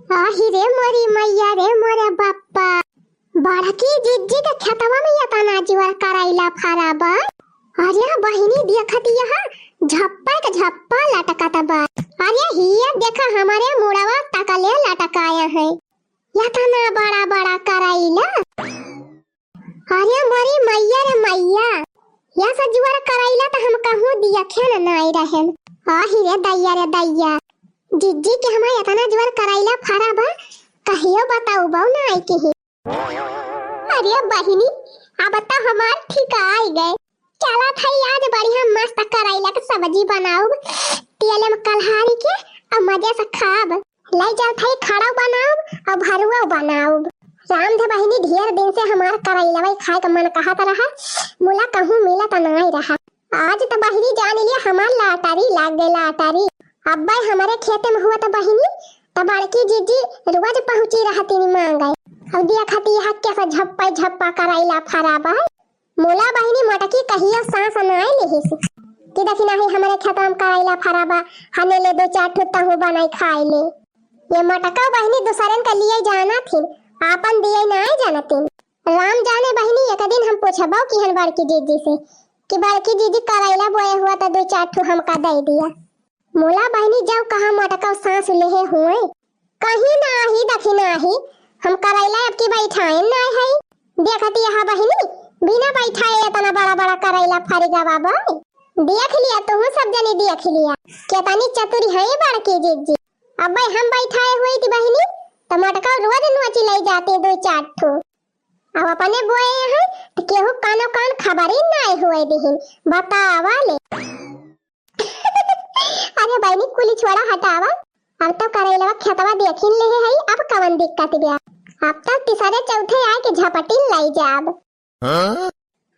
आही रे मोरी मैया रे मोरे बाप्पा, बड़की जिज्जी के खेतवा में यतना जुआर कराइला फराबा। अरे बहिनी देखत यहा झप्पा के झप्पा लटकता बा। अरे हिया देखा हमारे मुड़वा तकले लटकाया है, यतना बड़ा बड़ा कराइला। अरे मोरी मैया रे मैया, या सजुआर कराइला तो हम कहूं दिया खेन नाई रहन। आही रे दैया जिज्जी के हमारे इतना जुआर कराइला फराबा, कहियो बताऊ बहु ना आई के। अरे बहिनी अब तो हमार ठिका आई गए। चला था आज बढ़िया मस्त कराइला के सब्जी बनाऊ, तेल में कलहारी के और मजे से खाब। ले जाओ था खड़ा बनाऊ और भरुआ बनाऊ। राम थे बहिनी ढेर दिन से हमार कराइला भाई खाए का मन कहा रहा, मुला कहूं मिला तो नहीं रहा। आज तो बहिनी जान लिया हमार लाटारी लाग गई लाटारी। अब्बा हमारे खेते में हुआ तो बहिनी तो बड़की जीजी रोज पहुंची रहती नहीं मांगे। अब देखती है कैसा झप्पा झप्पा कराइला फराबा। मोला बहिनी मटकी कहियो सांस नाई लेहिस कि देखी नहीं हमारे खेत में कराइला फराबा, हने ले दो चार ठुट्टा हो बनाई खाए ले। ये मटका बहिनी दूसरे के लिए जाना थी, आपन दिए नहीं जानती। राम जाने बहिनी एक दिन हम पूछबो कि हन बड़की जीजी से कि बड़की जीजी कराइला बोए हुआ तो दो चार ठु हमका दे दिया। मोला बहिनी जब कहा मटका सांस लेहे हुए कहीं नाही देखी नाही, हम कराइला अब की बैठाए ना है। देखती है बहिनी बिना बैठाए इतना बड़ा बड़ा कराइला फरीगा बाबा। देख लिया तुम सब जने देख लिया केतनी चतुरी है बड़की जीजी। अब हम बैठाए हुई थी बहिनी तो मटका रोज नोची ले जाते दो चार ठो। अब अपने बोए हैं तो केहू कानो कान खबर ही नहीं हुए दिहिन बतावा ले। अरे बहनी कुली छोड़ा हटावा, अब तो कराइला खेतवा देखिन ले है। अब कवन दिक्कत बा, अब तक तीसरे चौथे आए के झपटिन लाई जाब।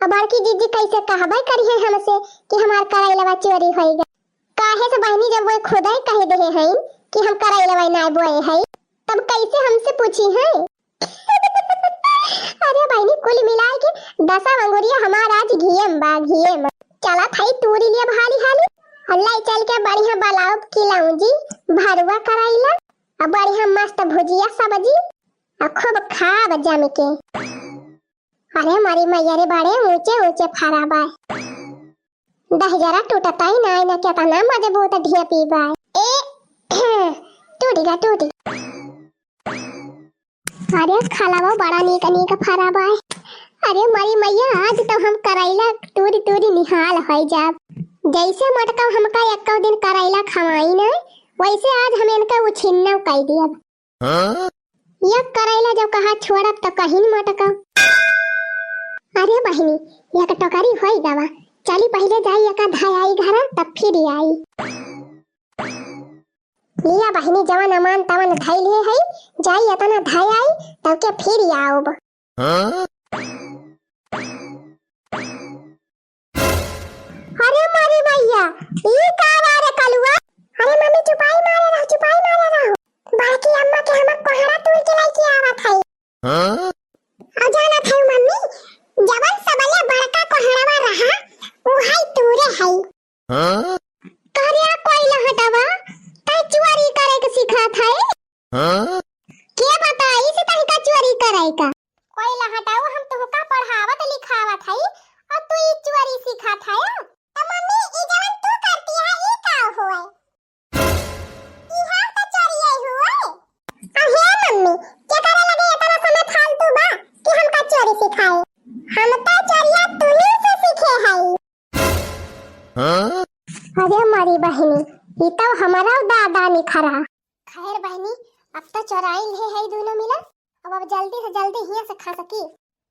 अब बड़की जीजी कैसे कहबे करी है हमसे कि हमार कराइला चोरी होई गई। काहे से बहनी जब वो खुद ही कह दे है कि हम कराइला ना बोए है, तब कैसे हमसे पूछी है। अरे बहनी कुल मिला के 10 अंगुरिया हमारा आज घियम बा घियम। चला थाई तूरी लिए भाली हाली अल्लाह चल के बढ़िया बलाऊ खिलाऊं जी भरुआ कराइला और बढ़िया मस्त भुजिया सब्जी और खूब खाब जम के। अरे मारी मैया रे बड़े ऊंचे ऊंचे फराबा, दहजरा टूटता ही ना ना क्या ना मजबूत ढिया पीबा ए टूटेगा टूटी। अरे खलावा बड़ा नीक नीक फराबा। अरे मारी मैया आज तो हम कराइला टूरी टूरी निहाल हो जाब। जैसे मटका हमका एक दिन कराइला खवाई ना, वैसे आज हम इनका उछिन्ना कह दिया। ये कराइला जब कहा छोड़ब तो कहीं मटका। अरे बहिनी एक टोकरी होई दवा, चली पहले जाई एक धाई घर तब फिर आई। लिया बहिनी जवन अमान तवन धाई ले है, जाई इतना धाई आई तब के फिर आओब। अरे मारी मैया ई का रे कलुआ। अरे मम्मी चुपाई मारे रहो बाकी अम्मा के हम कोहरा तोड़ के लाई के आवत है। आ जाना था मम्मी जवन सबले बड़का कोहरावा रहा वो हाई तोरे है। करिया कोई लहटवा तै चोरी करे के सिखात है। के बताई से तई का चोरी करे का कोई लहटाओ हम तुमका पढ़ावत लिखावत है और तू ई चोरी सिखात है। मम्मी ई जवन तू करती है ई का होए, ई हां तो चोरी है होए। अहे मम्मी क्या करे लगे इतना समय फालतू बा कि हमका चोरी सिखाए, हम तो चोरिया तू ही से सीखे है। अरे मारी बहनी ई तो हमारा दादा निखरा। खैर बहनी अब तो चोराई ले है दोनों मिला, अब जल्दी से जल्दी हिया से खा सकी।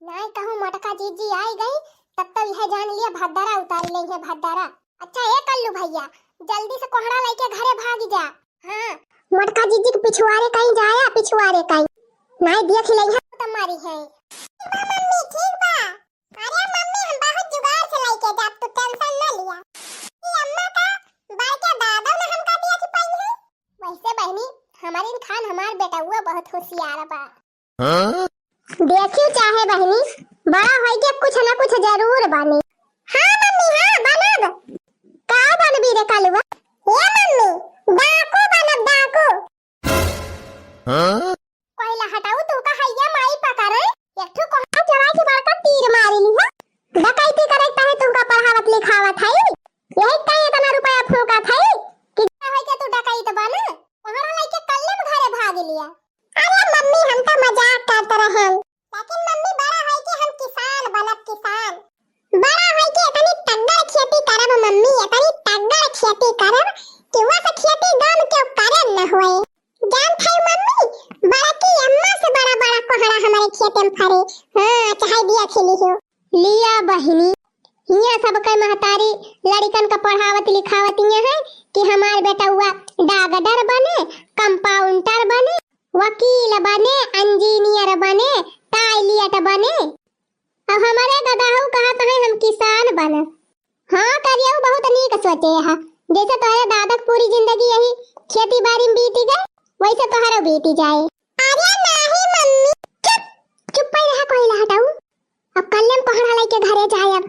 नहीं कहूं मटका जीजी आई गई तब तो यह जान लिया भद्दारा उतार ले है भद्दारा। अच्छा ये कल्लू भैया जल्दी से कोहड़ा लेके घरे भाग जा। हां मटका जीजी के पिछवाड़े कहीं जाया पिछवाड़े कहीं नहीं देख ले है तुम्हारी है। मम्मी ठीक बा। अरे मम्मी हम बहुत जुगाड़ से लेके जाब तू टेंशन न लिया। ये अम्मा का बाइक दादा ने हमका दिया कि पाई है। वैसे बहनी हमारी खान हमार बेटा हुआ बहुत होशियार बा। देखियो चाहे बहनी बड़ा होई के कुछ ना कुछ जरूर बने। हां मम्मी हां बनब। का बनबी रे कलुआ? ए मम्मी डाकू बनब डाकू। कोइला हटाऊ तू का हैया माई पकड़े एक ठो कोहा चढ़ा के बड़का तीर मारी ली है डकैती करता है तुमका पढ़ावत लिखावत है यही कई इतना रुपया फूका था कि है के तू डकैत बन पहाड़ लेके कल्ले में घरे भाग लिया। अरे मम्मी हम तो मजाक करते रहे लेकिन मम्मी बड़ा है कि हम किसान बनत किसान बड़ा है कि इतनी तगड़ खेती करब मम्मी इतनी तगड़ खेती करब कि वो से खेती दाम क्यों करे न होए जान थे मम्मी बड़ा की अम्मा से बड़ा बड़ा कोहड़ा हमारे खेत में फरे हां चाहे दिया खिली हो लिया बहिनी हिया सब के महतारी लड़कन का पढ़ावत लिखावत हिया है कि हमार बेटा हुआ डॉक्टर बने कंपाउंडर बने वकील बने इंजीनियर बने पायलट बने अब हमारे गदाहू कहत है हम किसान बने। हां करियो बहुत नीक सोचे है जैसे तोरे दादा पूरी जिंदगी यही खेती बाड़ी में बीती गई वैसे तोहरा बीती जाए। अरे नहीं मम्मी चुप पे रहा कोई हटाऊ अब कल्ले पहाड़ा लेके घरे जाए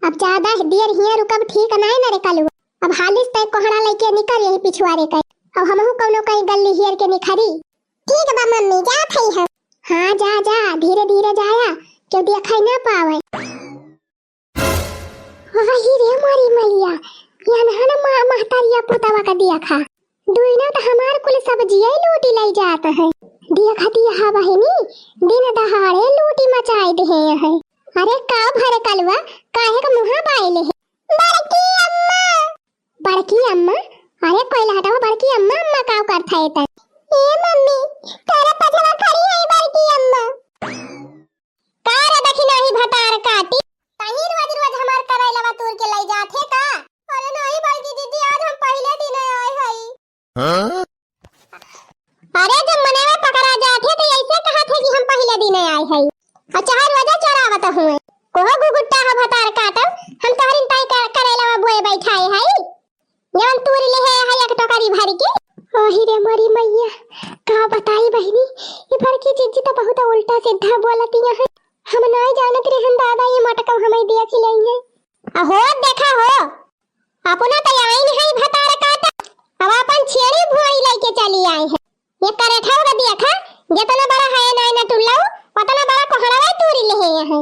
अब ज्यादा देर हिया रुकब ठीक नहीं न रे कलू अब हालिस तक कोहड़ा लेके निकल यही पिछवाड़े के अब हमहु कोनो कहीं गल्ली हियर के निखरी ठीक बा मम्मी जा थई है हां जा जा धीरे धीरे जाया क्यों देखै ना पावे वही रे मारी मैया या ना मां महतारिया पुतावा का दिया खा दुइना तो हमार कुल सब्जियां लूटी ले जात है देखा दिया हा बहिनी दिन दहाड़े लूटी मचाई दे है। अरे का भरे कलवा काहे का मुहा बाइले है बड़की अम्मा अरे कोई हटाओ बड़की अम्मा अम्मा का करथा है त ए मम्मी तेरा पछवा खड़ी है बड़की अम्मा कार देखी नहीं भतार काटी कहीं रोज रोज हमार करैलवा तोड़ के ले जाथे का अरे नहीं बड़की दीदी आज हम पहले दिन आए हई हां अरे जब मनेवा पकड़ा जाथे तो ऐसे कहा थे कि हम पहले दिन आए हई और चार वजह चरावत हुए कोहो गुगुट्टा ह भतार काटब हम तोहरिन ताई करैलवा बोए बैठाए हई जवन तूरी ले है एक टोकरी भर के ओही रे मरी मैया का बताई बहिनी ये बड़की जीजी तो बहुत उल्टा सीधा बोलती है हम नहीं जानत रे हम दादा ये मटकम हमें देख लेई है अहो देखा हो अपना तो आइन है भतार काटा अब अपन छेड़ी भुआई लेके चली आए है ये करेठा का देखा जितना बड़ा है नहीं न टुल्लाऊ उतना बड़ा कोहड़ा तूरी ले है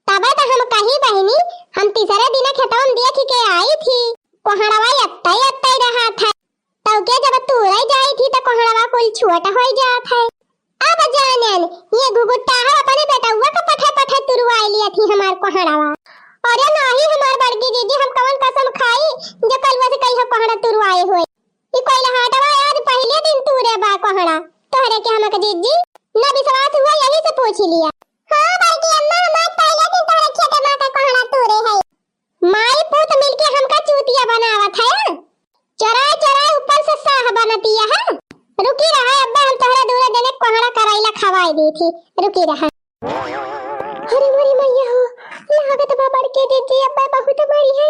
तब तो हम कही बहिनी हम तीसरे दिन खेतों में देख के आई थी कोहड़ावा अत्ता रहा था तब के जब तूरे जाई थी तो कोहड़ावा कुल छोटा हो जात है अब जानन ये गुगुट्टा है अपने बेटौवा का पठा पठा तुरवाई लिया थी हमार कोहड़ावा अरे नहीं हमार बड़की दीदी हम कवन कसम खाई जो कलवा से कहीं कोहड़ा तुरवाए हुए ई कोई हटावा आज पहले दिन तुरे बा कोहड़ा तोहरे के हमक दीदी ना विश्वास हुआ यही से पूछ लिया हां बड़की अम्मा हमार पहले दिन तोहरे खेत में का कोहड़ा तुरे है माई पूत मिलके हमका चूतिया बनावत है चराय चराय ऊपर से साह बनती है रुकी रहा अब्बा हम तोहरा दूर देने कोहड़ा करैला खवाई दी थी रुकी रहा अरे मोरी मैया हो लागत बा बड़के दीदी अब्बा बहुत मरी है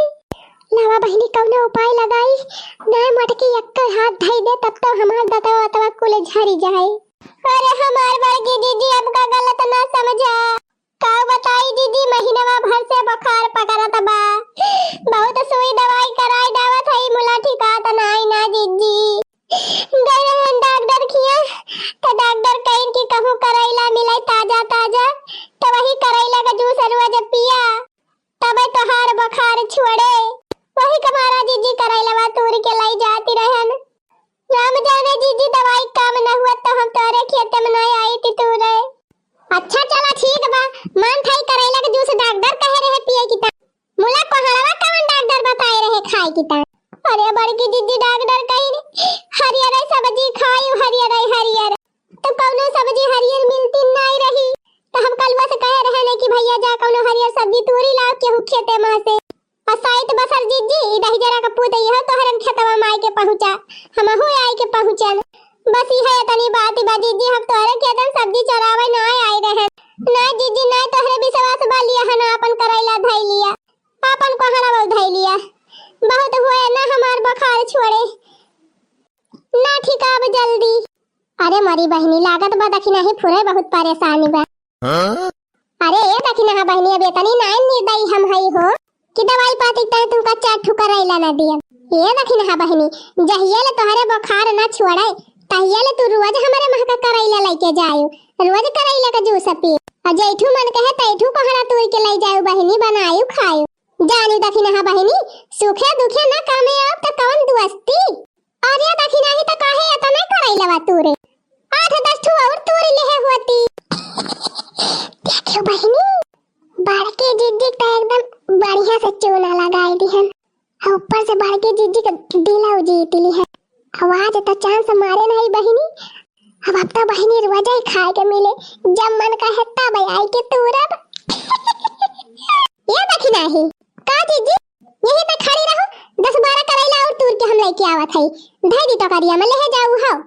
लावा बहिनी कौनो उपाय लगाई ना मटकी एक हाथ धई दे तब तो हमार दतवा तवा कुल झरी जाए अरे हमार बड़की दीदी अब का गलत ना समझा का बताई दीदी महीनावा भर से बुखार पकड़त बा बहुत सुई दवाई कराई दावत है मुला ठिकात नहीं ना दीदी गए हैं डॉक्टर किया तो डॉक्टर कहीं कि कहूं करैला मिले ताजा ताजा तो वही करैला का जूस रोज पिया तब तोहार बुखार छोड़े वही कमारा दीदी करैला तोड़ के लाई जाती रहन राम जाने दीदी दवाई काम न हुआ तो हम तोरे खेत में नहीं आई थी तोरे अच्छा चला ठीक बा मान थाई करैला के जूस डॉक्टर कहे रहे पिए की ता मुला कोहड़ावा कौन डॉक्टर बताए रहे खाए की ता अरे बड़की दीदी डॉक्टर कही हरियर सब्जी खाई हरियर तो कौनो सब्जी हरियर मिलती नहीं रही तो हम कलवा से कहे रहे कि भैया जा कौनो हरियर सब्जी तूरी लाओ के खेते में से असाइत बसर जीजी इधर जरा का पूत यह तो हरन खेतवा माई के पहुंचा हम हो आई के पहुंचन बस ही है तनी बात बा जीजी हम तोरे खेतन सब्जी चरावे ना आई रहे ना जीजी ना तोहरे विश्वास बा लिया है ना अपन करैला धई लिया अपन कोहड़ा धई लिया बहुत हुए ना हमार बुखार छोड़े ना ठीक अब जल्दी अरे मरी बहनी लागत बा दखी नहीं फुरे बहुत परेशानी बा अरे ये दखी ना बहनी अब इतनी ना निर्दयी हम हई हो कि दवाई पाती तय तुमका चार ठुकर रैला ना दिया ये दखी ना बहनी जहिया ले तोहरे बुखार ना छोड़े तहियाले तू रोज हमारे महका करैला लेके जायो, रोज करैला का जूस पी। और जैठू मन कहे तैठू कोहड़ा तोड़ के ले जायो बहिनी, बनायो खायो। जानी दखिना हा बहिनी, सुखे दुखे ना कामे अब त कौन दुस्ती। अरे दखिना ही त काहे इतना करैला बा तोरे, 8-10 ठू और तोड़ ले होती। देखियो बहिनी, बड़के जिज्जी त एकदम बढ़िया से चूना लगाई दिहन, ऊपर से बड़के जिज्जी का दिलाउ जीतली है। आवाज तो चांस मारे नहीं बहिनी। अब तो बहिनी रोज ही खाए के मिले, जब मन कहे तब आई के तूरब। ये देखी नहीं का जीजी, यही पे खड़ी रहो, 10-12 करैला और तूर के हम लेके आवत हई। धैर्य तो करिया मैं ले जाऊ हां।